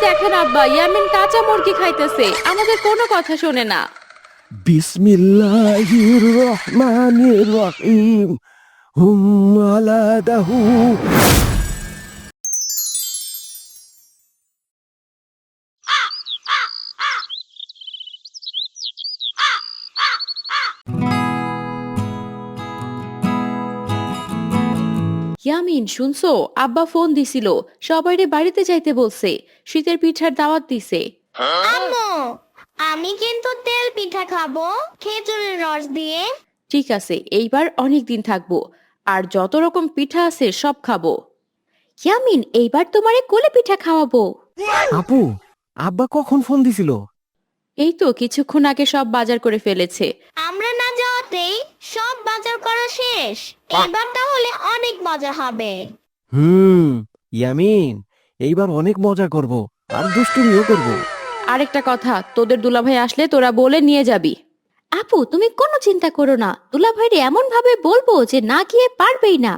দেখেন আব্বা, ইয়ামিন কাঁচা মুরগি খাইতেছে, আমাদের কোনো কথা শোনে না। বিসমিল্লাহির রহমানির রহিম। হুম আলা দাহু। ইয়ামিন শুনছো, আব্বা ফোন দিছিল, সবাইরে বাড়িতে যাইতে বলছে, শীতের পিঠার দাওয়াত দিছে। আম্মু, আমি কিন্তু তেল পিঠা খাবো খেজুরের রস দিয়ে। ঠিক আছে, এইবার অনেক দিন থাকবো, আর যত রকম পিঠা আছে সব খাবো। ইয়ামিন, এইবার তোমারে কোলে পিঠা খাওয়াবো। আপু, আব্বা কখন ফোন দিছিল? এই তো কিছুক্ষণ আগে সব বাজার করে ফেলেছে। আমরা না যাওয়াতেই সব বাজার করা শেষ। এবার তাহলে অনেক মজা হবে। ইয়ামিন, এইবার অনেক মজা করব আর দুষ্টুমিও করব। আরেকটা কথা, তোদের দুলাভাই আসলে তোরা বলে নিয়ে যাবি। আপু, তুমি কোনো চিন্তা করো না, দুলাভাইরে এমন ভাবে বলবো যে না গিয়ে পারবেই না।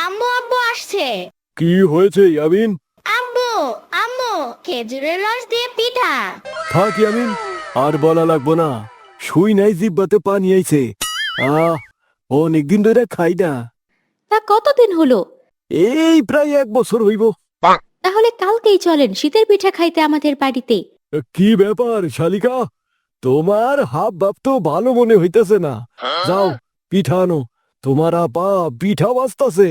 আম্মু, আব্বু আসছে। কি হয়েছে ইয়ামিন? আব্বু, আম্মু, খেজুরের রস দিয়ে পিঠা। থাক ইয়ামিন, আর বলা লাগবো না। শুই নাই জিব্বাতে পানি আইছে। অনেকদিন ধরে খাই না। তা কতদিন হলো? এই প্রায় 1 বছর হইব। তাহলে কালকেই চলেন শীতের পিঠা খাইতে আমাদের বাড়িতে। কি ব্যাপার শালিকা, তোমার হাব ভাব তো ভালো মনে হইতেছে না। যাও পিঠা আনো, তোমার আপা পিঠা বাজতাছে।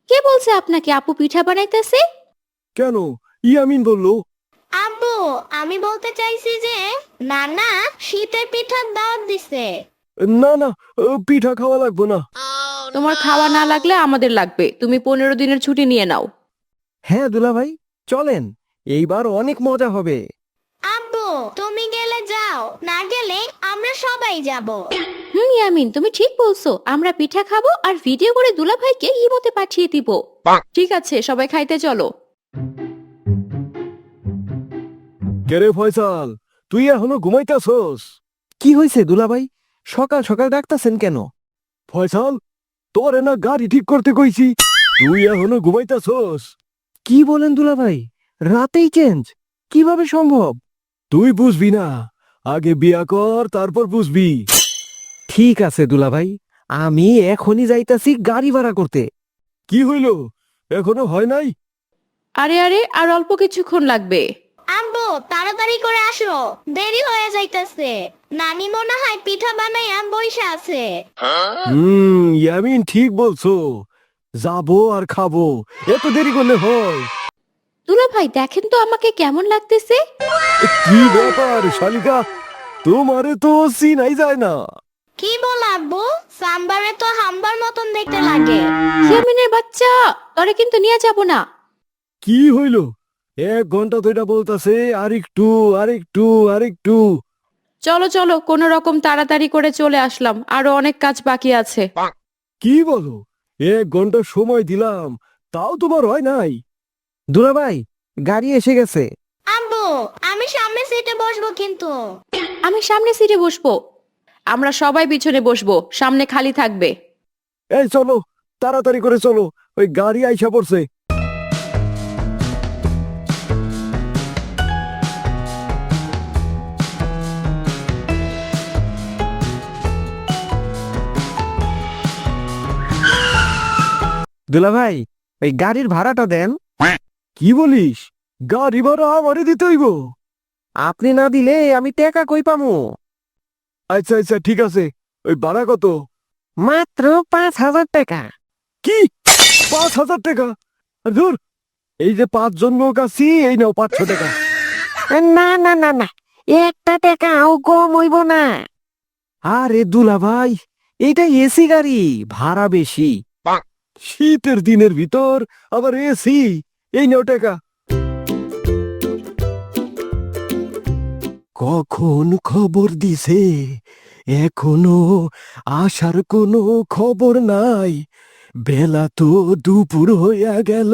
কে বলছে আপনাকে আপু পিঠা বানাইতেছে? কেন? ইয়ামিন বললো। আব্বু, আমি বলতে চাইছি যে নানা শীতের পিঠার দাওয়াত দিছে। না না, পিঠা খাওয়া লাগবো না। তোমার খাওয়া না লাগলে আমাদের লাগবে, তুমি 15 দিনের ছুটি নিয়ে নাও। হ্যাঁ দুলাভাই, চলেন, এইবার অনেক মজা হবে। আব্বু, তুমি গেলে যাও, না গেলে আমরা সবাই যাব। ইয়ামিন, তুমি ঠিক বলছো, আমরা পিঠা খাবো আর ভিডিও করে দুলাভাইকে ইমোতে পাঠিয়ে দিব। ঠিক আছে, সবাই খাইতে চলো। কেরে ফয়সাল, তুই এখনো ঘুমাইতাছস? কি হয়েছে দুলাভাই, সকাল সকাল ডাকতাছেন কেন? ফয়সাল, তোরে না গাড়ি ঠিক করতে কইছি, তুই এখনো ঘুমাইতাছস? কি বলেন দুলাভাই, রাতেই চেঞ্জ? কিভাবে সম্ভব? তুই বুঝবি না, আগে বিয়া কর তারপর বুঝবি। ঠিক আছে দুলাভাই, আমি এখনই যাইতাছি গাড়ি ভাড়া করতে। কি হইল, এখনো হয় নাই? আরে আরে, আর অল্প কিছুক্ষণ লাগবে। আব্বু, তাড়াতাড়ি করে আসো, দেরি হয়ে যাইতেছে। নানি মনে হয় পিঠা বানাইয়া বইসা আছে। ইয়ামিন ঠিক বলছো, যাবো আর খাবো, এত দেরি করলে হয়? দুলাভাই দেখেন তো আমাকে কেমন লাগতেছে। কি ব্যাপার শালিকা, তোমারে তো চিনাই যায় না। কি বল আব্বু, সাম্বারে তো হাম্বার মতন দেখতে লাগে। ইয়ামিনের বাচ্চা, তোরে কিন্তু নিয়ে যাব না। কি হইল? 1 ঘন্টা তো এটা বলতাছে আরেকটু আরেকটু আরেকটু। চলো চলো, কোনো রকম তাড়াতাড়ি করে চলে আসলাম, আরো অনেক কাজ বাকি আছে। কি বলো, 1 ঘন্টা সময় দিলাম, তাও তোমার হয় নাই? দুলাভাই, গাড়ি এসে গেছে। আব্বু, আমি সামনে সিটে বসবো কিন্তু। আমি সামনে সিটে বসবো। আমরা সবাই পিছনে বসবো, সামনে খালি থাকবে। এই চলো, তাড়াতাড়ি করে চলো, ওই গাড়ি আইসা পড়ছে। দুলাভাই, ওই গাড়ির ভাড়াটা দেন। কি বলিস, গাড়ি ভাড়া আমারে দিতে হইব? আপনি না দিলে আমি টাকা কই পামু? আচ্ছা আচ্ছা ঠিক আছে, ওই ভাড়া কত? মাত্র 5,000 টাকা। কি, 5,000 টাকা? ধুর, এই যে 5 জন লোক আছি, এই নাও 500 টাকা। না না না না, একটা টাকাও কম হইব না। আরে দুলাভাই, এইটা এসি গাড়ি, ভাড়া বেশি। শীতের দিনের ভিতর আবার এসি, এই নাও টাকা। কখন খবর দিছে, এখনো আসার কোনো খবর নাই। বেলা তো দুপুর হইয়া গেল।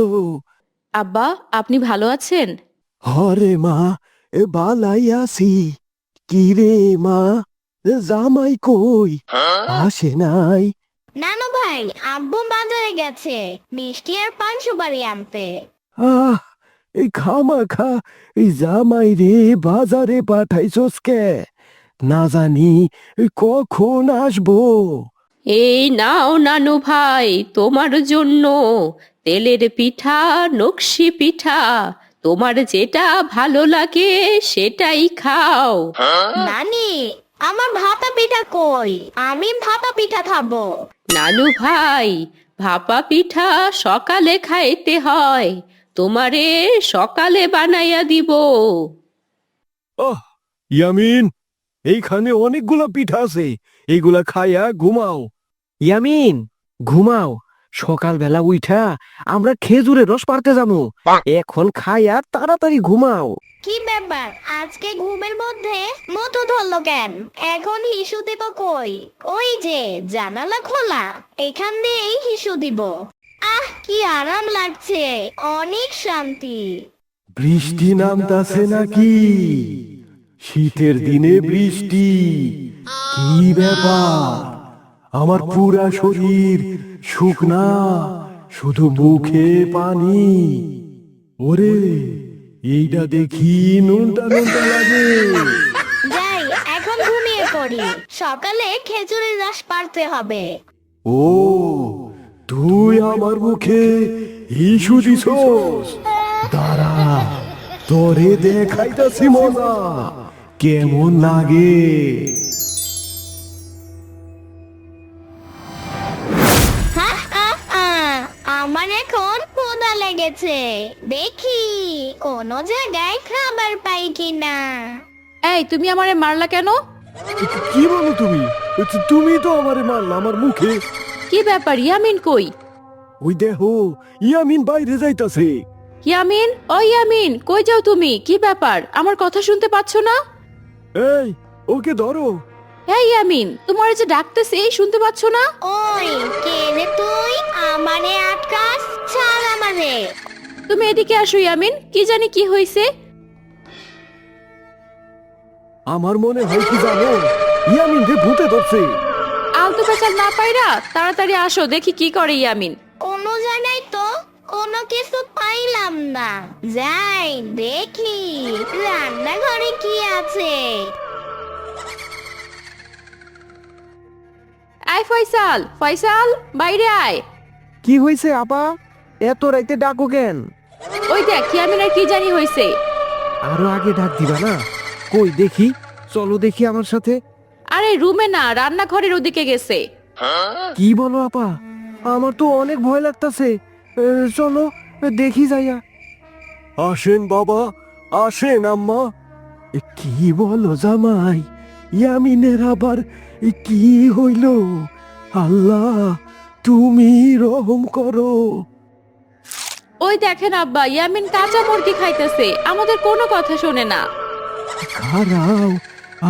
আব্বা, আপনি ভালো আছেন? হরে মা, বালাই আছি। কি রে মা, জামাই কই? আসে নাই? নানু ভাই, আব্বু বাজারে গেছে মিষ্টি আর পান সুপারি আনতে। আহ, এই খামাখা এই জামাই রে বাজারে পাঠাইছস কে? না জানি কখন আসবো। এই নাও নানু ভাই, তোমার জন্য তেলের পিঠা, নকশি পিঠা, তোমার যেটা ভালো লাগে সেটাই খাও। নানি, আমার ভাপা পিঠা কই? আমি ভাপা পিঠা খাবো। নানু ভাই, ভাপা পিঠা সকালে খাইতে হয়, তোমারে সকালে বানাইয়া দিব। ওহ ইয়ামিন, এইখানে অনেকগুলা পিঠা আছে, এইগুলা খাইয়া ঘুমাও। ইয়ামিন, ঘুমাও। সকালবেলা উঠা আমরা খেজুরের রস পাড়তে যাবো। এখন খাইয়া তাড়াতাড়ি ঘুমাও। কি ব্যাপার, আজকে ঘুমের মধ্যে মতো ধরলো কেন? এখন হিসু দিব কই? ওই যে জানালা খোলা, এখান দিয়েই হিসু দিব। আহ, কি আরাম লাগছে, অনেক শান্তি। বৃষ্টি নামতাছে নাকি? শীতের দিনে বৃষ্টি, কি ব্যাপার? আমার পুরা শরীর শুকনা, শুধু মুখে পানি। ওরে, এইটা দেখি নুনটা নুনটা লাগে। যাই, এখন ঘুমিয়ে পড়ি, সকালে খেজুরের রস পাড়তে হবে। ও, তুই আমার মুখে হিসু দিছস? দাঁড়া, তোরে দেখাইতাছি মজা, কেমন লাগে। হা, হা, হা, আমার এখন ক্ষুধা লেগেছে, দেখি কোনো জায়গায় খাবার পাই কিনা। এই, তুমি আমারে মারলা কেন? কি বলো তুমি? তুমি তো আমারে মারলা আমার মুখে। কি ব্যাপার, ইয়ামিন কই? ওই দেখো, ইয়ামিন বাইরে যাইতাছে। ইয়ামিন, ও ইয়ামিন, কই যাও তুমি? কি ব্যাপার, আমার কথা শুনতে পাচ্ছ না? এই, ওকে ধরো। এই ইয়ামিন, তোমার যে ডাকতেছে শুনতে পাচ্ছ না? ওই, কে রে তুই? আমারে আটকাস, ছাড় আমারে। তুমি এদিকে আসো ইয়ামিন, কি জানি কি হয়েছে। আমার মনে হয় কি জানো, ইয়ামিন রে ভূতে ধরছে। আলতু পেঁচাল না পাইরা তাড়াতাড়ি আসো, দেখি কি করে ইয়ামিন। কোনো জায়গায় তো কোনো কিছু পাইলাম না, যাই দেখি রান্নাঘরে কি আছে। আয় ফয়সাল, ফয়সাল বাইরে আয়। কি হয়েছে আপা? এত রাইতে ডাকো কেন? ওই দেখ ইয়ামিনের কি জানি হয়েছে। আরো আগে ডাক দিবা না? কই দেখি, চলো দেখি আমার সাথে। আরে রুমে না, রান্নাঘরের ওদিকে গেছে। কি বলো আপা? আমার তো অনেক ভয় লাগতাছে। চলো দেখি যাইয়া। আসেন বাবা, আসেন আম্মা। কি বলো জামাই? ইয়ামিনের আবার কি হইল? আল্লাহ, তুমি রহম করো। ওই দেখেন আব্বা, ইয়ামিন কাঁচা মুরগি খাইতেছে, আমাদের কোনো কথা শোনে না। খারাও,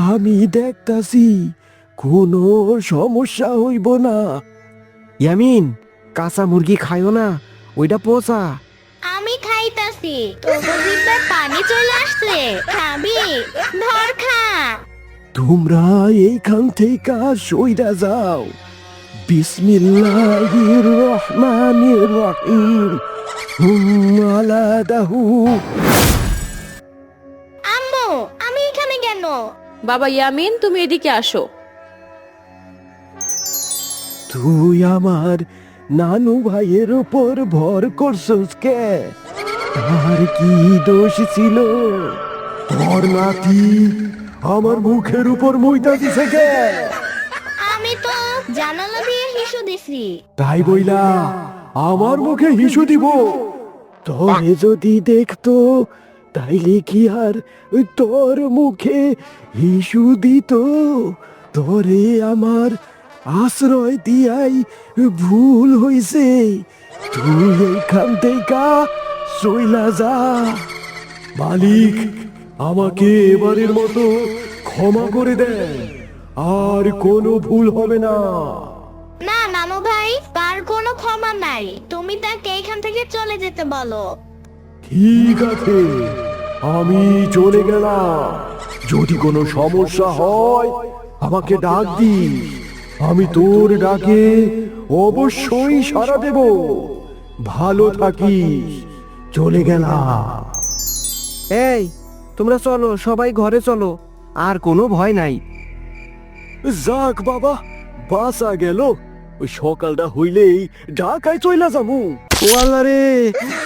আমি দেখতাছি, কোনো সমস্যা হইব না। ইয়ামিন, কাঁচা মুরগি খাইও না, ওইটা পচা। আমি খাইতাছি, তোর জিভে পানি চলে আসছে, খাবি? ধর খা। তোমরা এইখান থেকে সইরা যাও। বিসমিল্লাহির রহমানির রহিম। আলা দাহু। আম্মু, আমি এখানে কেন? বাবা ইয়ামিন, তুমি এদিকে আসো। তুই আমার নানু ভাইয়ের উপর ভর করছস কে? তার কি দোষ ছিল? তোর নাতি আমার মুখের উপর মুইতা দিছে কে? আমি তো জানালা দিয়ে হিসু দিছি। তাই বইলা আমার মুখে হিসু দিব? তোরে যদি দেখতো তাইলে কি আর তোর মুখে হিসু দিত? তোরে আমার আশ্রয় দিয়াই ভুল হইছে। তুই এইখান থেকে চইলা যা। মালিক, আমাকে এবারের মতো ক্ষমা করে দেন, আর কোনো ভুল হবে না। না নানু ভাই, তার কোনো ক্ষমা নাই, তুমি তাকে এখান থেকে চলে যেতে বলো। ঠিক আছে, আমি চলে গেলাম। যদি কোনো সমস্যা হয় আমাকে ডাক দিস, আমি তোর ডাকে অবশ্যই সাড়া দেব। ভালো থাকিস, চলে গেলাম। এই তোমরা চলো, সবাই ঘরে চলো, আর কোনো ভয় নাই। যাক বাবা, বাসা গেল। ওই সকালটা হইলেই ঢাকায় চইলা যাবো। ও আল্লাহ রে,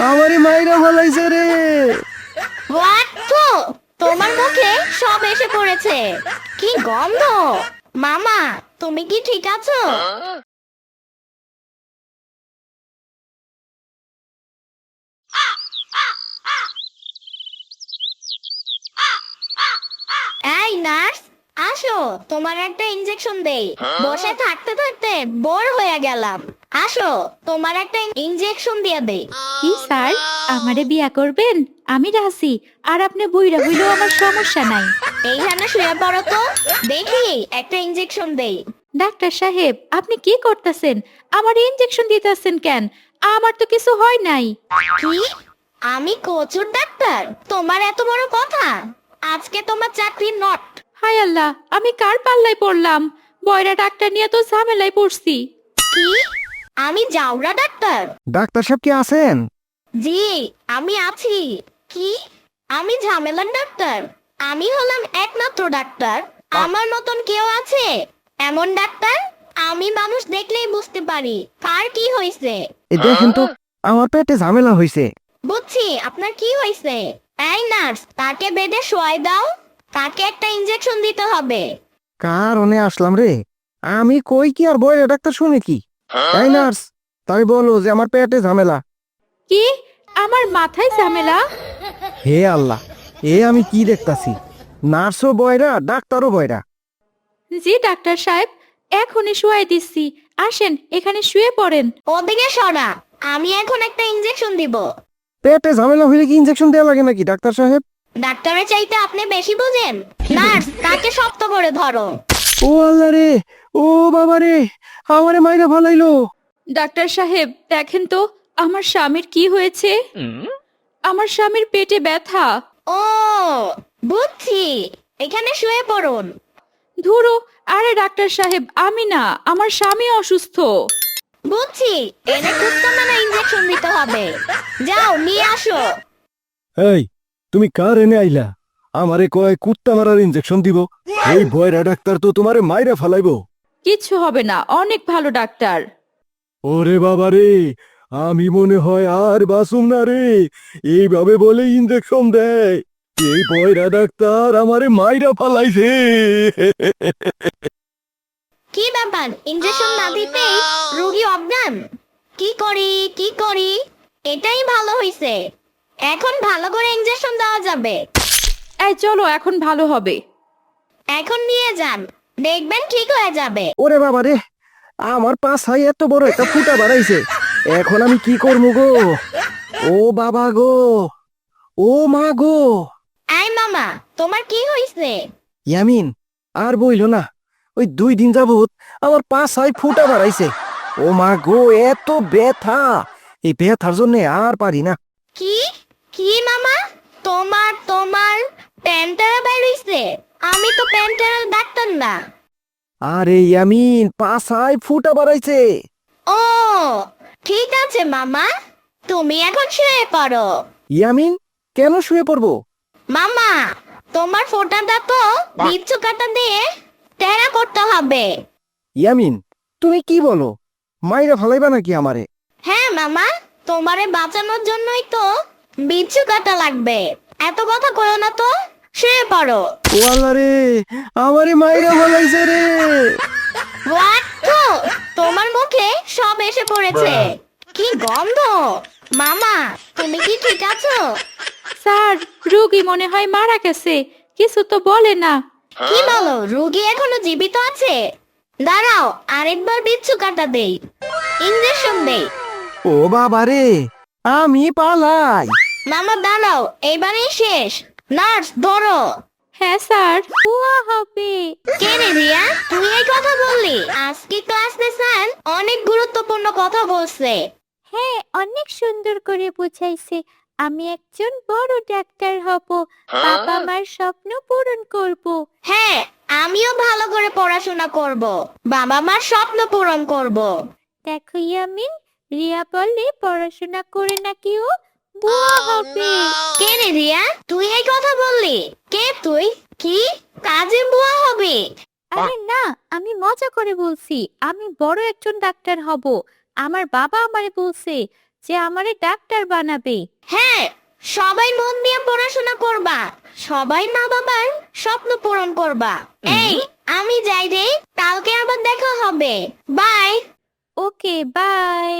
আমারে মাইরা ফলাইছে রে। হোয়াট তো তোমার মুখে সব এসে পড়েছে, কি গন্ধ! মামা, তুমি কি ঠিক আছো? এই নার্স, আসো, তোমার একটা ইনজেকশন দেই। বসে থাকতে থাকতে বোর হয়ে গেলাম। আসো, তোমার একটা ইনজেকশন দিয়ে দেই। কি স্যার, আমারে বিয়া করবেন? আমি রাজি, আর আপনি বুইরা হইলেও আমার সমস্যা নাই। এইখানে শুয়ে পড়ো তো, দেখি একটা ইনজেকশন দেই। ডাক্তার সাহেব, আপনি কি করতেছেন? আমার ইনজেকশন দিতেছেন কেন? আমার তো কিছু হয় নাই। কি? আমি কচুর ডাক্তার? তোমার এত বড় কথা! আজকে তোমার চাকরি নট। হায় আল্লাহ, আমি কার পাল্লায় পড়লাম? বয়রা ডাক্তার নিয়ে তো ঝামেলায় পড়ছি। কি? আমি জাউরা ডাক্তার? ডাক্তার সাহেব কি আছেন? জি, আমি আছি। কি? আমি ঝামেলার ডাক্তার? আমি হলাম একমাত্র ডাক্তার। আমার মতন কেউ আছে এমন ডাক্তার? আমি মানুষ দেখলেই বুঝতে পারি কার কি হয়েছে। এই দেখেন তো, আমার পেটে ঝামেলা হয়েছে। বুঝছি আপনার কি হয়েছে। এই নার্স, তাকে বেডে শোয়াই দাও। তাকে একটা ইনজেকশন দিতে হবে। কারণে আসলাম রে, আমি কই কি আর বয়রা ডাক্তার শুনে কি? এই নার্স, তাই বলো যে আমার পেটে ঝামেলা। কি? আমার মাথায় ঝামেলা? হে আল্লাহ, এ আমি কি দেখতাছি? নার্সও বয়রা, ডাক্তারও বয়রা। জি ডাক্তার সাহেব, এখনই শুয়াই দিচ্ছি। আসেন, এখানে শুয়ে পড়েন। ওদিকে সরা, আমি এখন একটা ইনজেকশন দিব। পেটে ঝামেলা হইলে কি ইনজেকশন দেওয়া লাগে নাকি ডাক্তার সাহেব? ডাক্তারের চাইতে আপনি বেশি বুঝেন। নার্স, তাকে শক্ত করে ধরো। ও আল্লাহ রে, ও বাবা রে, আমারে মাইরা ফালাইলো। ডাক্তার সাহেব, দেখেন তো আমার স্বামীর কি হয়েছে। আমার স্বামীর পেটে ব্যথা। ও, বুঝছি, এখানে শুয়ে পড়ুন। ধুরো, আরে ডাক্তার সাহেব, আমি না, আমার স্বামী অসুস্থ। বুঝছি, এনে কুত্তা মারা ইনজেকশন দিতে হবে। যাও, নিয়ে আসো। এই, তুমি কার এনে আইলা? আমারে কয় কুত্তা মারার ইনজেকশন দিব। এই বয়রা ডাক্তার তো তোমারে মাইরা ফালাইবো। কিচ্ছু হবে না, অনেক ভালো ডাক্তার। ওরে বাবা রে, আমি মনে হয় আর বাসুম না রে। এইভাবে বলে ইনজেকশন দেয়। এই বয়রা ডাক্তার আমারে মাইরা ফালাইছে। কি ব্যাপার, ইনজেকশন না দিতেই রোগী অজ্ঞান? কি করি কি করি? এটাই ভালো হইছে, এখন ভালো করে ইনজেকশন দেওয়া যাবে। এই চলো, এখন ভালো হবে। এখন নিয়ে যান, দেখবেন ঠিক হয়ে যাবে। ওরে বাবা রে, আমার পাছায় এত বড় একটা ফুটা বাড়াইছে। এখন আমি কি করবো গো? ও বাবা গো, ও মা গো। এই মামা, তোমার কি হইছে? ইয়ামিন, আর বইলো না। ওই 2 দিন যাবত আমার পাছায় ফুটা বাড়াইছে। ও মা গো, এত ব্যথা! এই ব্যথার জন্য আর পারি না। কি? কি মামা, তোমার তোমার প্যান্টারা বের হইছে? আমি তো প্যান্টারার ডাক্তার না। আরে ইয়ামিন, পাছায় ফুটা বাড়াইছে। ও, ঠিক আছে মামা, তুমি এখন শুয়ে পড়ো। ইয়ামিন, কেন শুয়ে পড়বো? মামা, তোমার ফোঁটাটা তো বিচ্ছু কাটা দিয়ে টেরা করতে হবে। ইয়ামিন, তুমি কি বলো? মাইরা ফালাইবা নাকি আমারে? হ্যাঁ মামা, তোমারে বাঁচানোর জন্যই তো বিচ্ছু কাটা লাগবে। এত কথা কইও না তো, শুয়ে পড়ো। ও আল্লাহ রে, আমারে মাইরা ফালাইছে রে। হোয়াট তো তোমার মুখে সব এসে পড়েছে, কি গন্ধ! মামা, তুমি কি ঠিক আছো? স্যার, রোগী মনে হয় মারা গেছে, কিছু তো বলে না। কি বলো, রোগী এখনো জীবিত আছে? দাঁড়াও, আরেকবার বিচ্ছু কাটা দেই, ইঞ্জেকশন দেই। ও বাবা রে, আমি পালাই। মামা দাঁড়াও, এইবারই শেষ। নার্স ধরো। হ্যাঁ স্যার, হুয়া হবে। কে রে রিয়া, তুই এই কথা বললি? আজকে ক্লাসে স্যার অনেক গুরুত্বপূর্ণ কথা বলছে। হ্যাঁ, অনেক সুন্দর করে বুঝাইছে। আমি একজন বড় ডাক্তার হব, বাবা মার স্বপ্ন পূরণ করব। হ্যাঁ, আমিও ভালো করে পড়াশোনা করব, বাবা মার স্বপ্ন পূরণ করব। দেখো ইয়ামিন, রিয়া বলে পড়াশোনা করে নাকি ও বুয়া হবে। কে রে রিয়া, তুই এই কথা বললি? কে তুই? কি কাজে বুয়া হবে? আরে না, আমি মজা করে বলছি আমি বড় একজন ডাক্তার হব। আমার বাবা আমারে বলছে যে আমারে ডাক্তার বানাবে। হ্যাঁ, সবাই মন দিয়ে পড়াশোনা করবা, সবাই মা বাবার স্বপ্ন পূরণ করবা। এই, আমি যাই রে, কালকে আবার দেখা হবে। Bye. Okay bye.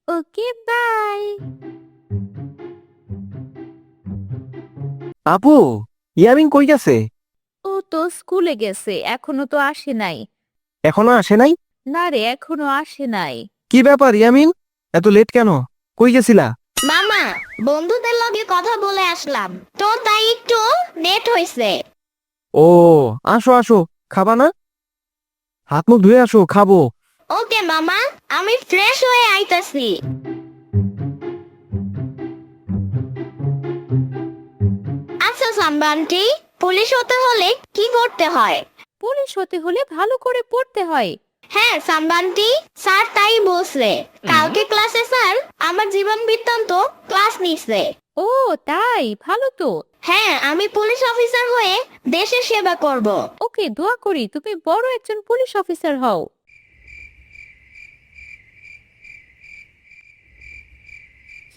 Okay bye. আপু, ইয়ামিন কই গেছে? ও তো স্কুলে গেছে, এখনো তো আসে নাই। এখনো আসে নাই? না রে, এখনো আসে নাই। কি ব্যাপার ইয়ামিন, এত লেট কেন? কই গেছিলা? মামা, বন্ধুদের লগে কথা বলে আসলাম তো, তাই একটু লেট হয়েছে। ও, আসো আসো, খাবা না? হাত মুখ ধুয়ে আসো, খাবো। ওকে মামা, আমি ফ্রেশ হয়ে আইতাছি। আচ্ছা সাম্বান্টি, পুলিশ হতে হলে কি করতে হয়? পুলিশ হতে হলে ভালো করে পড়তে হয়। হ্যাঁ সাম্বান্টি, স্যার তাই বলছে। কালকে ক্লাসে স্যার আমার জীবন বৃত্তান্ত ক্লাস নিছে। ও তাই, ভালো তো। হ্যাঁ, আমি পুলিশ অফিসার হয়ে দেশের সেবা করব। ওকে, দোয়া করি তুমি বড় একজন পুলিশ অফিসার হও।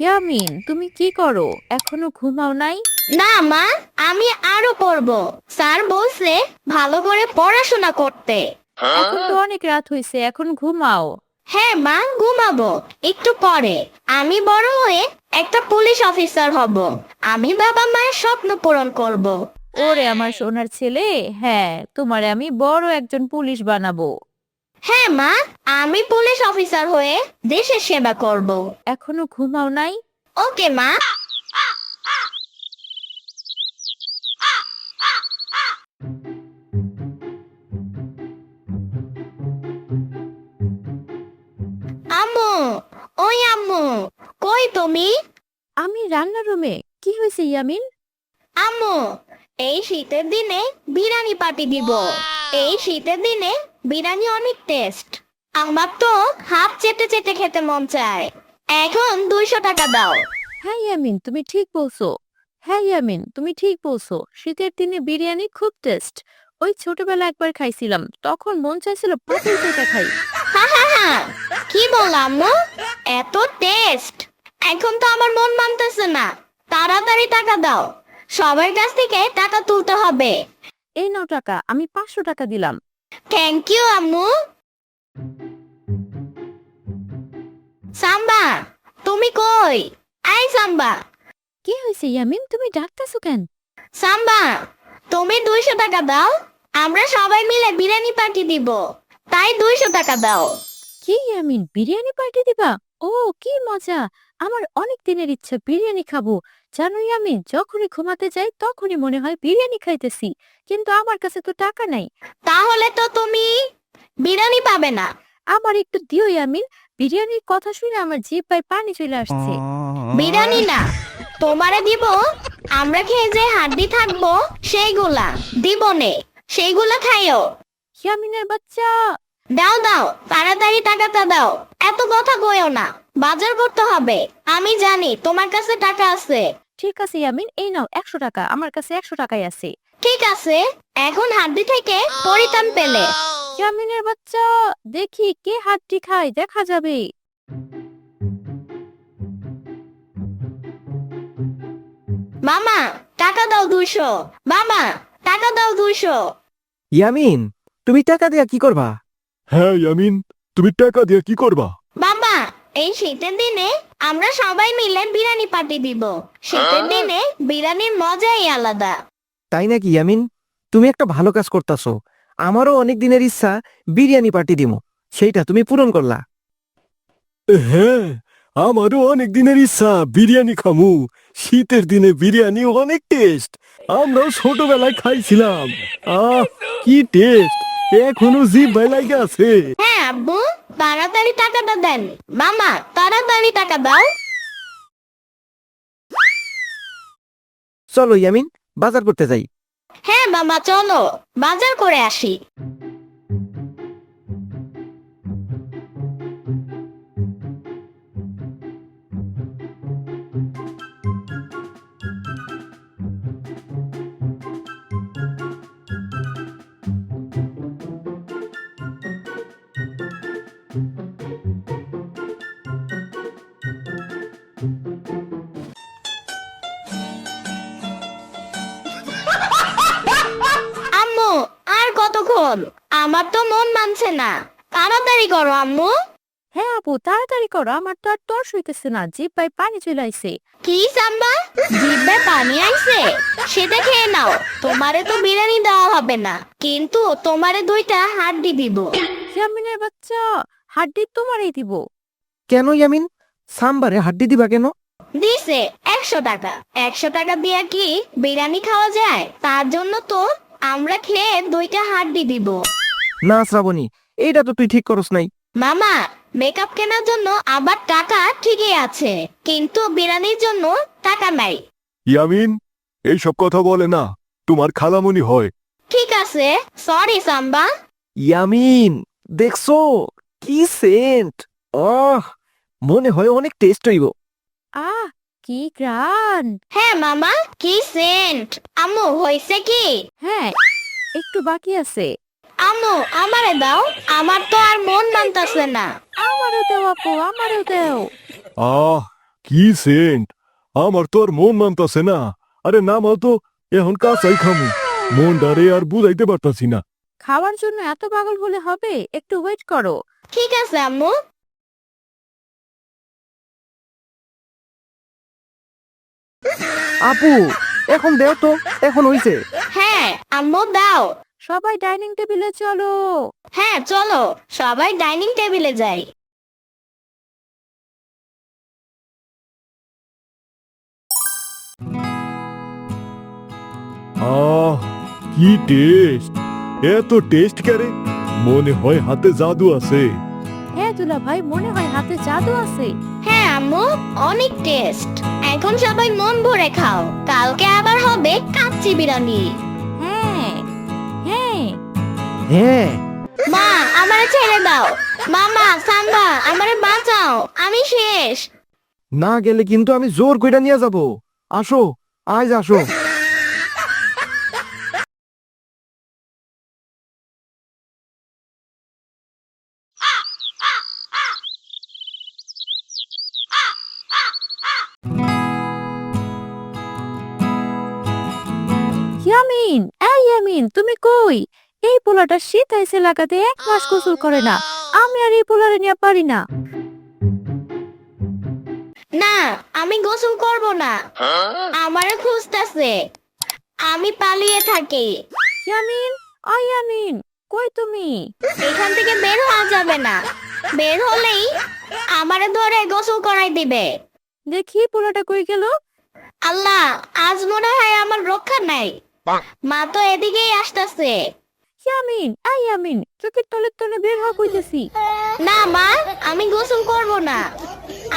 ইয়ামিন, তুমি কি করো? এখনো ঘুমাও নাই? না মা, আমি আরো পড়ব। স্যার বলছে ভালো করে পড়াশোনা করতে। এখন তো অনেক রাত হয়েছে, এখন ঘুমাও। হ্যাঁ মা, ঘুমাবো একটু পরে। আমি বড় হয়ে একটা পুলিশ অফিসার হব। আমি বাবা মায়ের স্বপ্ন পূরণ করব। ওরে আমার সোনার ছেলে, হ্যাঁ তোমারে আমি বড় একজন পুলিশ বানাবো। হ্যাঁ মা, আমি পুলিশ অফিসার হয়ে দেশের সেবা করব। এখনো ঘুমাও নাই? ওকে মা। আম্মু, ওই আম্মু, কই তুমি? আমি রান্নার রুমে। কি হয়েছে ইয়ামিন? আম্মু, এই শীতের দিনে বিরিয়ানি পার্টি দিব। এই শীতের দিনে বিরিয়ানি অনেক টেস্ট। আমার তো হাত চেটে চেটে খেতে মন চায়। এখন 200 টাকা দাও। হ্যাঁ ইয়ামিন, তুমি ঠিক বলছো। হ্যাঁ ইয়ামিন, তুমি ঠিক বলছো, শীতের দিনে বিরিয়ানি খুব টেস্ট। ওই ছোটবেলা একবার খাইছিলাম, তখন মন চাইছিল প্রতি সেটা খাই। হা হা হা, কি বললাম আম্মু? এত টেস্ট? এখন তো আমার মন মানতেছে না। তাড়াতাড়ি টাকা দাও, সবার কাছ থেকে টাকা তুলতে হবে। এই নাও টাকা, আমি 500 টাকা দিলাম। থ্যাংক ইউ আম্মু। সাম্বা, তুমি কই? আই সাম্বা। কি হয়েছে ইয়ামিন, তুমি ডাকতেছো কেন? সাম্বা, তুমি 200 টাকা দাও। আমরা সবাই মিলে বিরিয়ানি পার্টি দিব, তাই 200 টাকা দাও। কি ইয়ামিন, বিরিয়ানি পার্টি দিবা? ও কি মজা! আমার অনেক দিনের ইচ্ছা বিরিয়ানি খাবো। জানো ইয়ামিন, যখনই ঘুমাতে যাই তখনই মনে হয় বিরিয়ানি খাইতেছি, কিন্তু আমার কাছে তো টাকা নাই। তাহলে তো তুমি বিরিয়ানি পাবে না। আমার একটু দিও ইয়ামিন, বিরিয়ানির কথা শুনে আমার জিহ্বায় পানি চলে আসছে। বিরিয়ানি না, তোমারে দিব আমরা খেয়ে যে হাড্ডি থাকবো সেইগুলা দিব নে, সেইগুলা খাইও। ইয়ামিনের বাচ্চা। দাও দাও, তাড়াতাড়ি টাকাটা দাও। এত কথা কইও না, বাজার করতে হবে। আমি জানি তোমার কাছে টাকা আছে। ঠিক আছে ইয়ামিন, এই নাও 100 টাকা, আমার কাছে 100 টাকাই আছে। ঠিক আছে, এখন হাড্ডি থেকে পরিত্রাণ পেলে। ইয়ামিনের বাচ্চা, দেখি কে হাড্ডি খায়, দেখা যাবে। মামা, টাকা দাও 200। মামা, টাকা দাও 200। ইয়ামিন, তুমি টাকা দিয়া কি করবা? হ্যাঁ ইয়ামিন, তুমি টাকা দিয়া কি করবা? বাবা, এই শীতের দিনে আমরা সবাই মিলে বিরিয়ানি পার্টি দিব। শীতের দিনে বিরিয়ানির মজাই আলাদা। তাই নাকি ইয়ামিন, তুমি একটা ভালো কাজ করতাছো। আমারও অনেক দিনের ইচ্ছা বিরিয়ানি পার্টি দিমু, সেইটা তুমি পূরণ করলা। হ্যাঁ, আমারও অনেক দিনের ইচ্ছা বিরিয়ানি খামু। শীতের দিনে বিরিয়ানি অনেক টেস্ট। আমরাও ছোটবেলায় খাইছিলাম। কি টেস্ট, এখনো জিহ্বায় লাগা আছে। হ্যাঁ আব্বু, তাড়াতাড়ি টাকাটা দেন। মামা, তাড়াতাড়ি টাকা দাও। চলো ইয়ামিন, বাজার করতে যাই। হ্যাঁ মামা, চলো বাজার করে আসি। এখন? আমার তো মন মানছে না। তাড়াতাড়ি করো আম্মু। হ্যাঁ আপু, তাড়াতাড়ি করো, আমার তো আর তর্স হইতেছে না, জিব্বায় পানি চলে আইছে। কি সাম্বা, জিভে পানি আইছে? সেটা খেয়ে নাও, তোমারে তো বিরিয়ানি দেওয়া হবে না, কিন্তু তোমারে 2টা হাড্ডি দিব। ইয়ামিনের বাচ্চা, হাড্ডি তোমারই দিব। কেন ইয়ামিন, সাম্বারে হাড্ডি দিবা কেন? দিছে 100 টাকা। 100 টাকা দিয়ে কি বিরিয়ানি খাওয়া যায়? তার জন্য তো আমরা খেয়ে 2টা হাড্ডি দিব। না শ্রাবণী, এইটা তো তুই ঠিক করস নাই। মামা, মেকআপ কেনার জন্য আবার টাকা ঠিকই আছে, কিন্তু বিরিয়ানির জন্য টাকা নাই। ইয়ামিন এইসব কথা বলে না, তোমার খালামণি হয়। ঠিক আছে, সরি সাম্বা। ইয়ামিন, দেখছো কি সেন্ট? মনে হয় অনেক টেস্ট হইব। আহ, কি গ্রান। হ্যাঁ মামা, কি সেন্ট। আম্মু, হইছে কি? হ্যাঁ, একটু বাকি আছে। আম্মু, আমারে দাও, আমার তো আর মন মানতাছে না। আমারও দেও আপু, আমারও দেও। আহ কি সেন্ট, আমার তো আর মন মানতাছে না। আরে না মা, তো এখন কাঁচাই খামু, মনটারে আর বুঝাইতে পারতাছি না। খাওয়ার জন্য এত পাগল হলে হবে, একটু ওয়েট করো। ঠিক আছে আম্মু। আপু, এখন দেও তো, এখন হইছে। হ্যাঁ আম্মু, দাও। সবাই ডাইনিং টেবিলে চলো। হ্যাঁ চলো, সবাই ডাইনিং টেবিলে যাই। আহ কি টেস্ট, এত টেস্ট করে মনে হয় হাতে জাদু আছে। হ্যাঁ দুলা ভাই, মনে হয় হাতে জাদু আছে। হ্যাঁ আম্মু, অনেক টেস্ট। এখন সবাই মন ভরে খাও, কালকে আবার হবে কাচ্চি বিরিয়ানি। হ্যাঁ হ্যাঁ। হ্যাঁ, মা, আমারে ছেড়ে দাও। মামা, সাম্বা, আমারে বাঁচাও, আমি শেষ। না গেলে কিন্তু আমি জোর কইরা নিয়ে যাব। আসো, আজ আসো। ইয়ামিন, এই ইয়ামিন, তুমি কই? এই পোলাটা শীত আইছে লাগাতে 1 মাস গোসল করে না। আমি আর এই পোলারে নিয়ে পারি না। না, আমি গোসল করব না। আমারে খুঁজতেছে, আমি পালিয়ে থাকি। ইয়ামিন, ও ইয়ামিন, কই তুমি? এখান থেকে বের হওয়া যাবে না, বের হলেই আমারে ধরে গোসল করাই দিবে। দেখি পোলাটা কই গেল। আল্লাহ, আজ মনে হয় আমার রক্ষা নাই। মা তো এদিকেই আসতেছে। ইয়ামিন, এই ইয়ামিন, চোখের তলের তলে বের হওয়া কইতেছি। না মা, আমি গোসল করব না।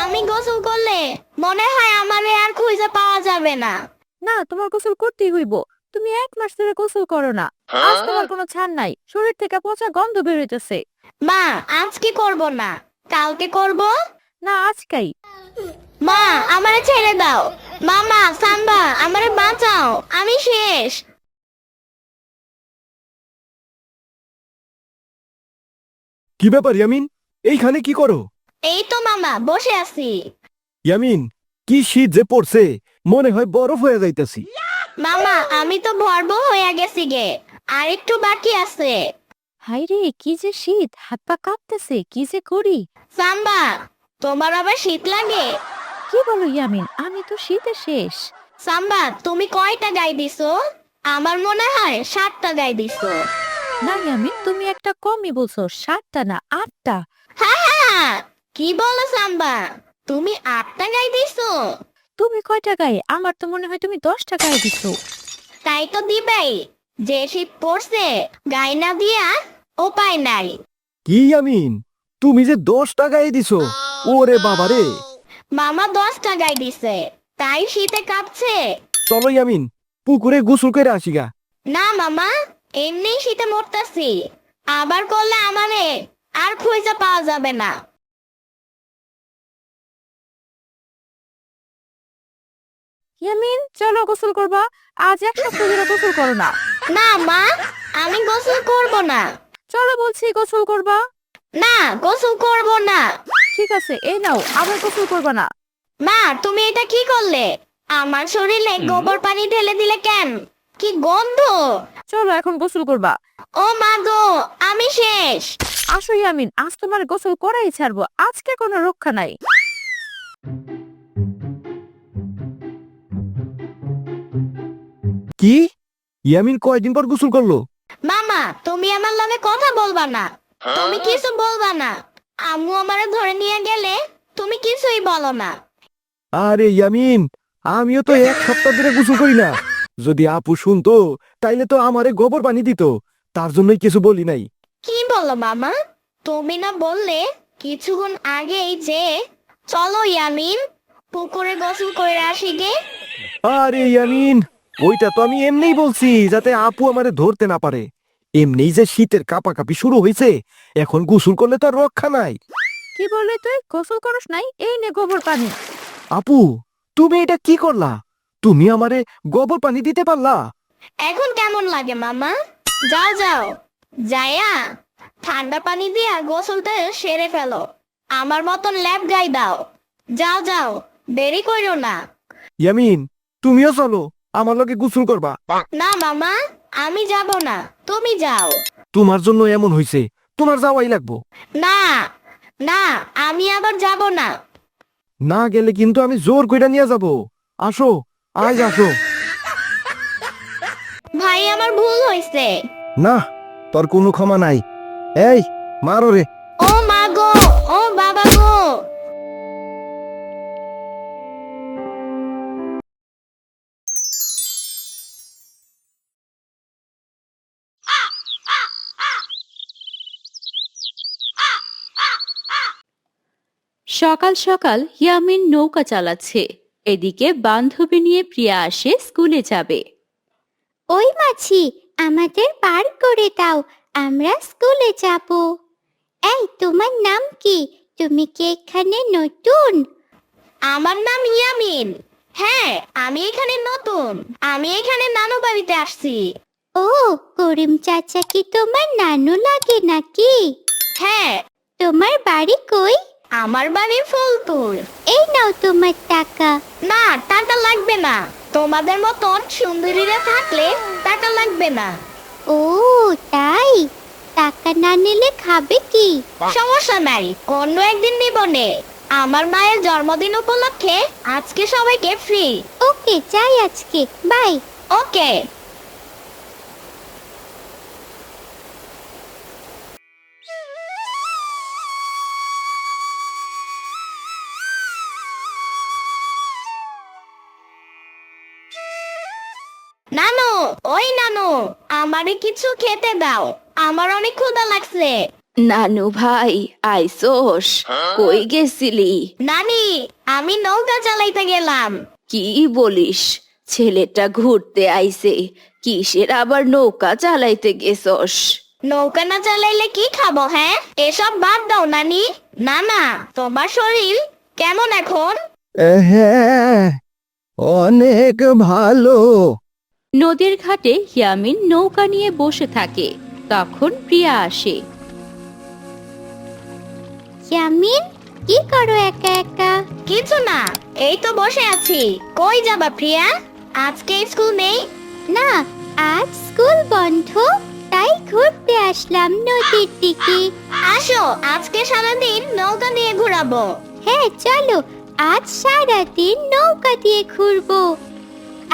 আমি গোসল করলে মনে হয় আমারে আর খুঁজে পাওয়া যাবে না। না, তোমার গোসল করতেই হইব। তুমি 1 মাস ধরে গোসল করো না। আজ তোমার কোনো ছাড় নাই, শরীর থেকে পচা গন্ধ বের হইতেছে। মা, আজকে করব না, কালকে করব। না, আজকাই। মা, আমারে ছেড়ে দাও। মামা, সাম্বা, আমারে বাঁচাও, আমি শেষ। কি ব্যাপার ইয়ামিন, এইখানে কি করো? এই তো মামা, বসে আছি। ইয়ামিন, কি শীত যে পড়ছে, মনে হয় বরফ হয়ে যাইতেছি। মামা, আমি তো ভরব হয়ে গেছি গে, আর একটু বাকি আছে। হাইরে, কি যে শীত, হাত পা কাঁপতেছে, কি যে করি। সাম্বা, তোমার আবার শীত লাগে? কি বলো ইয়ামিন, আমি তো শীতে শেষ। সাম্বা, তুমি কয়টা গাই দিছো? আমার মনে হয় 7টা গাই দিছো। না ইয়ামিন, তুমি একটা কমই বলছো, 7টা না 8টা। হ্যাঁ, কি বলো সাম্বা, তুমি 8টা গাই দিছো? তুমি কয়টা গায়ে? আমার তো মনে হয় তুমি 10টা গায়ে দিছো। তাই তো দিবেই, যে শীত পড়ছে, গাই না দিয়া উপায় নাই। কি ইয়ামিন, তুমি যে 10 টাকায় দিছো? ওরে বাবা রে। মামা 10টা গাই দিছে, তাই শীতে কাঁপছে। চলো ইয়ামিন, পুকুরে গোসল করে আসি গা। না মামা, এমনি শীতে মরতাছি, আবার করলে আমারে আর খুঁজে পাওয়া যাবে না। ইয়ামিন, চলো গোসল করবা। আজ 1 সপ্তাহ ধরে গোসল করো না। না মা, আমি গোসল করব না। চলো বলছি, গোসল করবা। না, গোসল করব না। ঠিক আছে, এই নাও, আবার গোসল করবা না। মা, তুমি এটা কি করলে? আমার শরীরে গোবর পানি ঢেলে দিলে কেন? কি গন্ধ! চলো এখন গোসল করবা। ও মা গো, আমি শেষ। আসো ইয়ামিন, আজ তোমার গোসল করাই ছাড়বো, আজকে কোনো রক্ষা নাই। কি? ইয়ামিন কয়দিন পর গোসল করলো? মামা, তুমি আমার লগে কথা বলবা না, তুমি কিছু বলবা না। আম্মু আমারে ধরে নিয়ে গেলে তুমি কিছুই বলো না। আরে ইয়ামিন, আমিও তো 1 সপ্তাহ ধরে গোসল করি না। যদি আপু শুনতো তাইলে তো আমারে গোবর পানি দিত, তার জন্যই কিছু বলি নাই। কি বলো মামা? তুমি না বললে কিছুক্ষণ আগেই যে চলো ইয়ামিন পুকুরে গোসল করে আসি গে? আরে ইয়ামিন, ওইটা তো আমি এমনিই বলছি যাতে আপু আমারে ধরতে না পারে। এমনিই যে শীতের কাঁপাকাঁপি শুরু হয়েছে, এখন গোসল করলে তো আর রক্ষা নাই। কি বললি তুই? গোসল করস নাই? এই নে গোবর পানি। আপু, তুমি এটা কি করলা? তুমি আমারে গোবর পানি দিতে পারলা? এখন কেমন লাগে মামা? যাও যাও, যায়া ঠান্ডা পানি দিয়া গোসলটা সেরে ফেলো। আমার মতন ল্যাব গাই দাও। যাও যাও, দেরি কইরো না। ইয়ামিন, তুমিও চলো, আমার লগে গোসল করবা। না মামা, আমি যাব না, তুমি যাও। তোমার জন্য এমন হইছে, তোমার যাওয়াই লাগবো। না না, আমি আবার যাব না। না গেলে কিন্তু আমি জোর কইরা নিয়ে যাব। আসো, আজ আসো। ভাই, আমার ভুল হয়েছে। না, তোর কোনো ক্ষমা নাই। এই, মারো রে। ও মা গো, ও বাবা গো। সকাল সকাল ইয়ামিন নৌকা চালাচ্ছে, এদিকে বান্ধবী নিয়ে প্রিয়া আসে স্কুলে যাবে। ওই মাছি, আমাদের পার করে দাও, আমরা স্কুলে যাব। এই, তোমার নাম কি? তুমি কি এখানে নতুন? আমার নাম ইয়ামিন। হ্যাঁ, আমি এখানে নতুন। আমি এখানে নানু বাড়িতে আসছি। ও, করিম চাচা কি তোমার নানু লাগে নাকি? হ্যাঁ। তোমার বাড়ি কই? আমার বাড়ি ফুলপুর। এই নাও তোমার টাকা। না, টাকা লাগবে না। তোমাদের মতন সুন্দরীরা থাকলে টাকা লাগবে না। ও তাই? টাকা না নিলে খাবে কি? সমস্যা নাই, অন্য একদিন নিবনে। আমার মায়ের জন্মদিন উপলক্ষে আজকে সবাইকে ফ্রি। ওকে, যাই আজকে। বাই। ওকে। নানু, ওই নানু, আমারে কিছু খেতে দাও, আমার অনেক ক্ষুধা লাগছে। নানু ভাই, আইসোস? কই গেছিলি? নানি, আমি নৌকা চালাইতে গেলাম। কি বলিস? ছেলেটা ঘুরতে আইছে, কিসের আবার নৌকা চালাইতে গেছস? নৌকা না চালাইলে কি খাবো? হ্যাঁ, এসব বাদ দাও নানি। না না, তোমার শরীর কেমন এখন? হ্যাঁ, অনেক ভালো। নদীর ঘাটে ইয়ামিন নৌকা নিয়ে বসে থাকে, তখন প্রিয়া আসে। ইয়ামিন, কি করো একা একা? কিছু না, এই তো বসে আছি। কই যাবা প্রিয়া? আজকে স্কুল নেই? না, আজ স্কুল বন্ধ, তাই ঘুরতে আসলাম নদীর দিকে। আসো, আজকে সারাদিন নৌকা নিয়ে ঘুরাবো। হ্যাঁ চলো, আজ সারাদিন নৌকা দিয়ে ঘুরবো।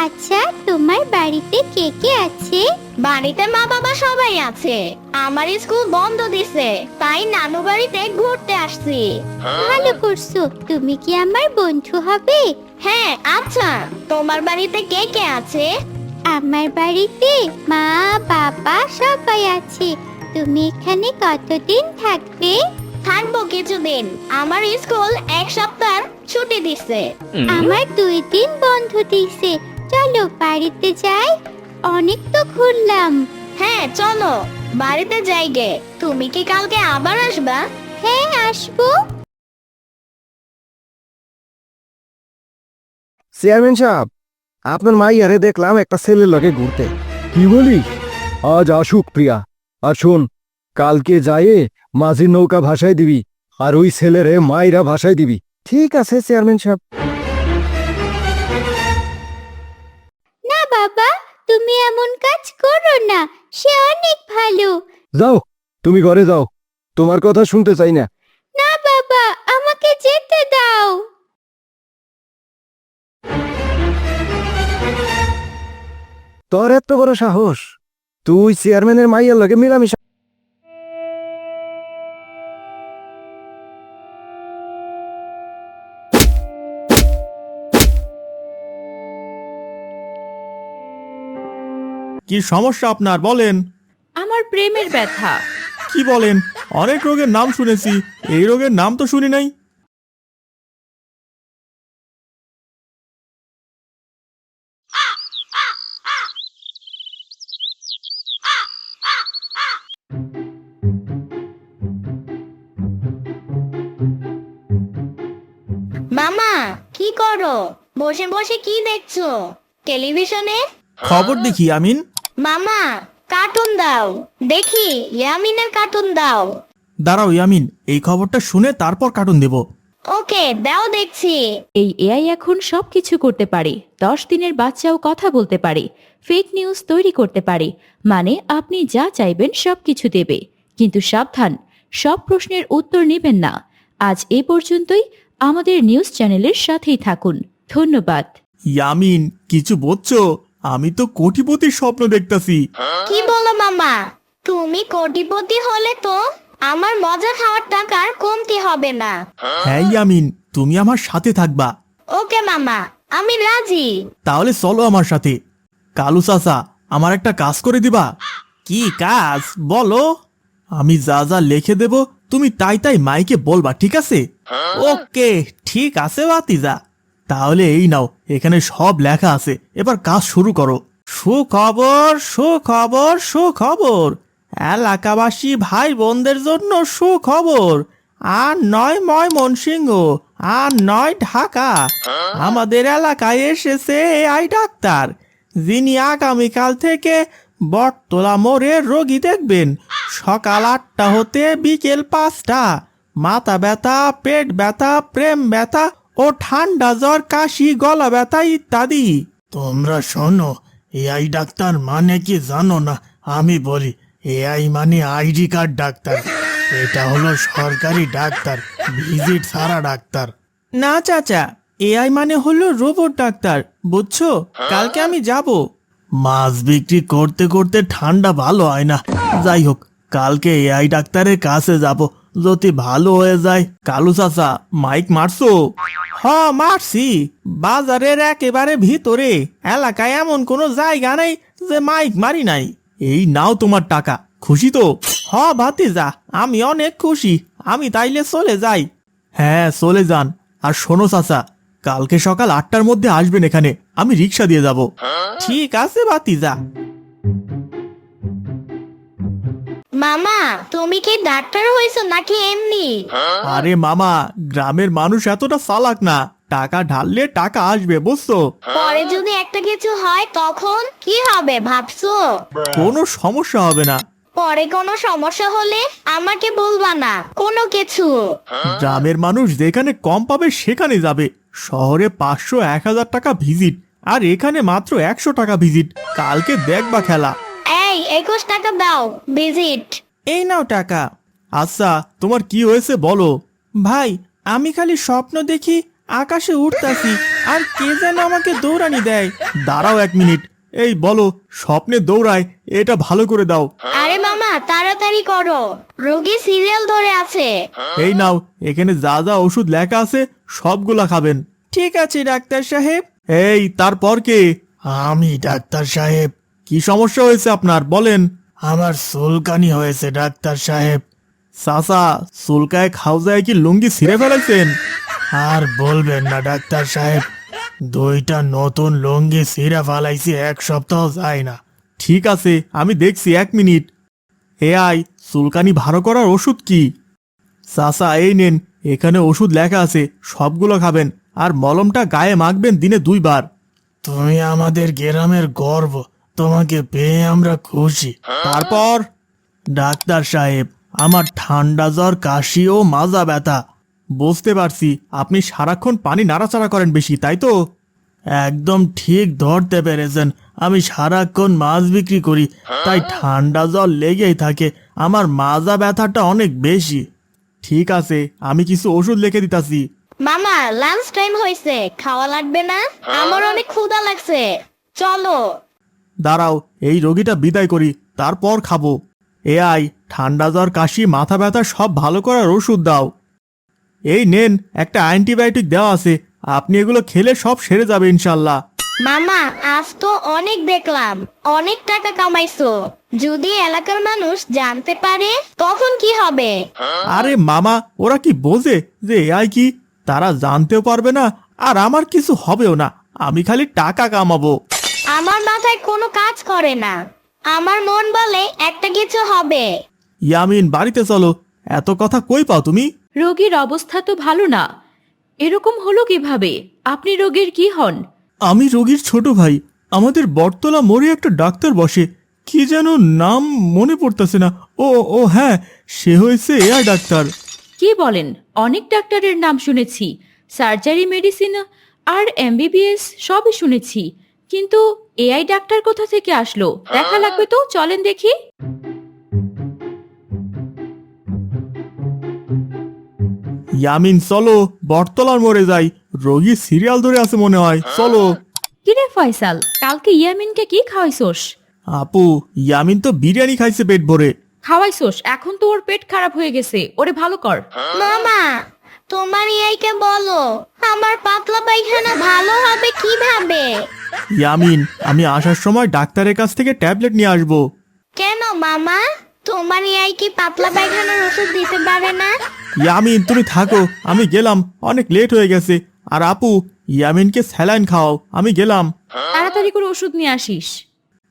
আচ্ছা, তোমার বাড়িতে কে কে আছে? বাড়িতে মা বাবা সবাই আছে। আমার স্কুল বন্ধ দিছে, তাই নানু বাড়িতে ঘুরতে আসছি। ভালো করছো। তুমি কি আমার বন্ধু হবে? হ্যাঁ। আচ্ছা, তোমার বাড়িতে কে কে আছে? আমার বাড়িতে মা বাবা সবাই আছে। তুমি এখানে কতদিন থাকবে? থাকবো কিছুদিন। আমার স্কুল 1 সপ্তাহ ছুটি দিছে। আমার 2 দিন বন্ধ দিছে। চলো বাড়িতে যাই, অনেক তো ঘুরলাম। হ্যাঁ চলো, বাড়িতে যাই গে। তুমি কি কালকে আবার আসবা? হ্যাঁ, আসবো। চেয়ারম্যান সাহেব, আপনার মাইয়ারে দেখলাম একটা ছেলের লগে ঘুরতে। কি বলিস? আজ আসুক প্রিয়া। আর শোন, কালকে যায়ে মাঝির নৌকা ভাসায় দিবি, আর ওই ছেলেরে মাইরা ভাসায় দিবি। ঠিক আছে চেয়ারম্যান সাহেব। না বাবা, তুমি এমন কাজ করো না, সে অনেক ভালো। যাও, তুমি ঘরে যাও, তোমার কথা শুনতে চাই না। না বাবা, আমাকে যেতে দাও। তোর এত বড় সাহস, তুই চেয়ারম্যানের মাইয়ের লগে মিলামিশা। কি সমস্যা আপনার বলেন? আমার প্রেমের ব্যথা। কি বলেন? অনেক রোগের নাম শুনেছি, এই রোগের নাম তো শুনি নাই। মামা কি করো? বসে বসে কি দেখছো টেলিভিশনে? খবর দেখি আমিন। মামা কার্টুন দাও দেখি, ইয়ামিনের কার্টুন দাও। দাঁড়াও ইয়ামিন, এই খবরটা শুনে তারপর কার্টুন দেব। ওকে দাও দেখছি। এই এআই এখন সবকিছু করতে পারে। 10 দিনের বাচ্চাও কথা বলতে পারে, ফেক নিউজ তৈরি করতে পারে। মানে আপনি যা চাইবেন সবকিছু দেবে। কিন্তু সাবধান, সব প্রশ্নের উত্তর নেবেন না। আজ এ পর্যন্তই। আমাদের নিউজ চ্যানেলের সাথেই থাকুন। ধন্যবাদ। ইয়ামিন, কিছু বুঝছো? আমি তো কোটিপতির স্বপ্ন দেখতাছি। কি বলো মামা? তুমি কোটিপতি হলে তো আমার মজা খাওয়ার টাকার কমতি হবে না। হ্যাঁ ইয়ামিন, তুমি আমার সাথে থাকবা। ওকে মামা, আমি রাজি। তাহলে চলো আমার সাথে। কালু চাচা, আমার একটা কাজ করে দিবা? কি কাজ বলো? আমি যা যা লিখে দেব তুমি তাই তাই মাইকে বলবা, ঠিক আছে? ওকে, ঠিক আছে বাতিজা। তাহলে এই নাও, এখানে সব লেখা আছে, এবার কাজ শুরু করো। সুখবর, সুখবর, সুখবর। এলাকাবাসী ভাই বোনদের জন্য সুখবর। আর নয় ময়মনসিংহ, আর নয় ঢাকা, আমাদের এলাকায় এসেছে এআই ডাক্তার, যিনি আগামীকাল থেকে বটতলা মোড়ে রোগী দেখবেন সকাল 8টা হতে বিকেল 5টা। মাথা ব্যথা, পেট ব্যথা, প্রেম ব্যথা ও ঠান্ডা জ্বর, কাশি, গলা ব্যথা ইত্যাদি। তোমরা শোনো, এআই ডাক্তার মানে কি জানো না? আমি বলি, এআই মানে আইডি কার্ড ডাক্তার। এটা হলো সরকারি ডাক্তার, ভিজিট ছাড়া ডাক্তার। না চাচা, এআই মানে হলো রোবট ডাক্তার, বুঝছো? কালকে আমি যাব। মাছ বিক্রি করতে করতে ঠান্ডা ভালো হয় না। যাই হোক, কালকে এআই ডাক্তারের কাছে যাব, যদি ভালো হয়ে যায়। কালু চাচা, মাইক মারছো? হ্যাঁ মারছি, বাজারের একেবারে ভিতরে। এলাকায় এমন কোনো জায়গা নেই যে মাইক মারি নাই। এই নাও তোমার টাকা, খুশি তো? হ্যাঁ ভাতিজা, আমি অনেক খুশি। আমি তাইলে চলে যাই। হ্যাঁ চলে যান। আর শোনো চাচা, কালকে সকাল 8টার মধ্যে আসবেন এখানে, আমি রিক্সা দিয়ে যাব। ঠিক আছে ভাতিজা। মামা তুমি কি ডাক্তার হয়েছো নাকি এমনি? আরে মামা, গ্রামের মানুষ এতটা চালাক না, টাকা ঢাললে টাকা আসবে, বুঝছো? পরে যদি একটা কিছু হয় তখন কি হবে ভাবছো? কোনো সমস্যা হবে না। পরে কোনো সমস্যা হলে আমাকে বলবা না কোনো কিছু। গ্রামের মানুষ যেখানে কম পাবে সেখানে যাবে। শহরে 500-1000 টাকা ভিজিট, আর এখানে মাত্র 100 টাকা ভিজিট। কালকে দেখবা খেলা। এই 21 টাকা দাও ভিজিট। এই নাও টাকা। আচ্ছা, তোমার কি হয়েছে বলো? ভাই, আমি খালি স্বপ্ন দেখি আকাশে উঠতাছি, আর কে যেন আমাকে দৌড়ানি দেয়। দাঁড়াও 1 মিনিট। এই বলো, স্বপ্নে দৌড়ায়, এটা ভালো করে দাও। আরে মামা তাড়াতাড়ি করো, রোগী সিরিয়াল ধরে আছে। এই নাও, এখানে যা যা ওষুধ লেখা আছে সবগুলা খাবেন। ঠিক আছে ডাক্তার সাহেব। এই তারপর কে? আমি ডাক্তার সাহেব। কি সমস্যা হয়েছে আপনার বলেন? আমার চুলকানি হয়েছে ডাক্তার সাহেব। চাচা, চুলকায় খাওয়ায় কি লুঙ্গি ছিঁড়ে ফেলাইছেন? আর বলবেন না ডাক্তার সাহেব, 2টা নতুন লুঙ্গি ছিঁড়ে ফেলাইছি, 1 সপ্তাহ যায় না। ঠিক আছে, আমি দেখছি, 1 মিনিট। এআই, চুলকানি ভালো করার ওষুধ কি? চাচা এই নেন, এখানে ওষুধ লেখা আছে, সবগুলো খাবেন। আর মলমটা গায়ে মাখবেন দিনে 2 বার। তুমি আমাদের গ্রামের গর্ব, তোমাকে পেয়ে আমরা খুশি। তারপর? ডাক্তার সাহেব, আমার ঠান্ডা জ্বর, কাশি ও মাজা ব্যথা। বুঝতে পারছি, আপনি সারাক্ষণ পানি নাড়াচাড়া করেন বেশি, তাই তো? একদম ঠিক ধরতে পেরেছেন। আমি সারাক্ষণ মাছ বিক্রি করি, তাই ঠান্ডা জল লেগেই থাকে। আমার মাজা ব্যথাটা অনেক বেশি। ঠিক আছে, আমি কিছু ওষুধ লিখে দিতাছি। মামা লাঞ্চ টাইম হয়েছে, খাওয়া লাগবে না? আমার অনেক ক্ষুধা লাগছে, চলো। দাঁড়াও, এই রোগীটা বিদায় করি, তারপর খাবো। এআই, ঠান্ডা জ্বর কাশি মাথা ব্যথা সব ভালো করার ওষুধ দাও। এই নেন, একটা অ্যান্টিবায়োটিক দেওয়া আছে, আপনি এগুলো খেলে সব সেরে যাবে ইনশাল্লাহ। মামা আজ তো অনেক দেখলাম, অনেক টাকা কামাইছো। যদি এলাকার মানুষ জানতে পারে তখন কি হবে? আরে মামা, ওরা কি বোঝে যে এআই কি? তারা জানতেও পারবে না, আর আমার কিছু হবেও না। আমি খালি টাকা কামাবো। আমার মাথায় কোনো কাজ করে না, আমার মন বলে একটা কিছু হবে। ইয়ামিন, বাড়িতে চলো। এত কথা কই পাও তুমি? রোগীর অবস্থা তো ভালো না। এরকম হলো কিভাবে? আপনি রোগীর কি হন? আমি রোগীর ছোট ভাই। আমাদের বটতলা মোড়ে একটা ডাক্তার বসে, কি যেন নাম মনে পড়তেছে না। ও ও হ্যাঁ, সে হয়েছে এআই ডাক্তার। কি বলেন? অনেক ডাক্তারের নাম শুনেছি, সার্জারি, মেডিসিন আর এমবিবিএস সবই শুনেছি, কিন্তু এআই ডাক্তার কোথা থেকে আসলো? দেখা লাগবে তো, চলেন দেখি। ইয়ামিন চলো, বটতলার মোড়ে যাই। রোগী সিরিয়াল ধরে আছে মনে হয়, চলো। কিরে ফয়সাল, কালকে ইয়ামিনকে কি খাওয়াইছোস? আপু, ইয়ামিন তো বিরিয়ানি খাইছে পেট ভরে। খাওয়াইছোস, এখন তো ওর পেট খারাপ হয়ে গেছে, ওরে ভালো কর। মামা তোমার ইয়াইকে বলো আমার পাতলা পায়খানা ভালো হবে কিভাবে। ইয়ামিন, আমি আসার সময় ডাক্তারের কাছ থেকে ট্যাবলেট নিয়ে আসবো। কেন মামা, তোমার ইয়াই কি পাতলা পায়খানার ওষুধ দিতে পারে না? ইয়ামিন তুমি থাকো, আমি গেলাম, অনেক লেট হয়ে গেছে। আর আপু, ইয়ামিনকে স্যালাইন খাওয়াও, আমি গেলাম। তাড়াতাড়ি করে ওষুধ নিয়ে আসিস।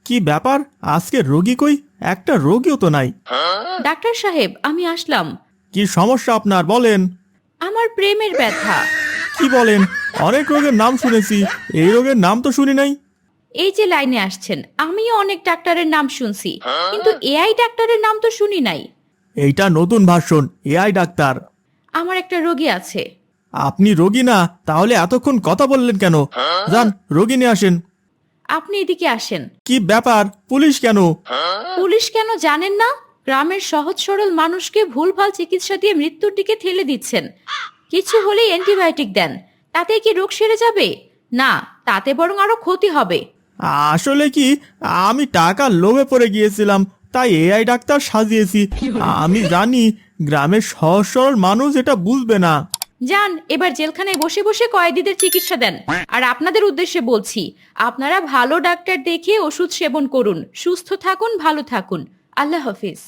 কি ব্যাপার, আজকে রোগী কই? একটা রোগীও তো নাই। ডাক্তার সাহেব, আমি আসলাম। কি সমস্যা আপনার, বলেন। আমার প্রেমের ব্যথা। কি বলেন? অনেক রোগের নাম শুনেছি, এই রোগের নাম তো শুনি নাই। এই যে লাইনে আসছেন, আমিও অনেক ডাক্তারের নাম শুনছি, কিন্তু এআই ডাক্তারের নাম তো শুনি নাই। এইটা নতুন ভার্সন, এআই ডাক্তার। আমার একটা রোগী আছে। আপনি রোগী না, তাহলে এতক্ষণ কথা বললেন কেন? যান, রোগী নিয়ে আসেন। আপনি এদিকে আসেন। কি ব্যাপার, পুলিশ কেন? পুলিশ কেন জানেন না? গ্রামের সহজ সরল মানুষকে ভুলভাল চিকিৎসা দিয়ে মৃত্যুর দিকে ঠেলে দিচ্ছেন। কিছু হলেই অ্যান্টিবায়োটিক দেন, তাতে কি রোগ সেরে যাবে? না, তাতে বরং আরো ক্ষতি হবে। আসলে কি, আমি টাকা লোভে পড়ে গিয়েছিলাম, তাই এআই ডাক্তার সাজিয়েছি। আমি জানি গ্রামের সহজ সরল মানুষ এটা বুঝবে না। যান, এবার জেলখানায় বসে বসে কয়েদিদের চিকিৎসা দেন। আর আপনাদের উদ্দেশ্যে বলছি, আপনারা ভালো ডাক্তার দেখে ওষুধ সেবন করুন, সুস্থ থাকুন, ভালো থাকুন। আল্লাহ হাফিজ।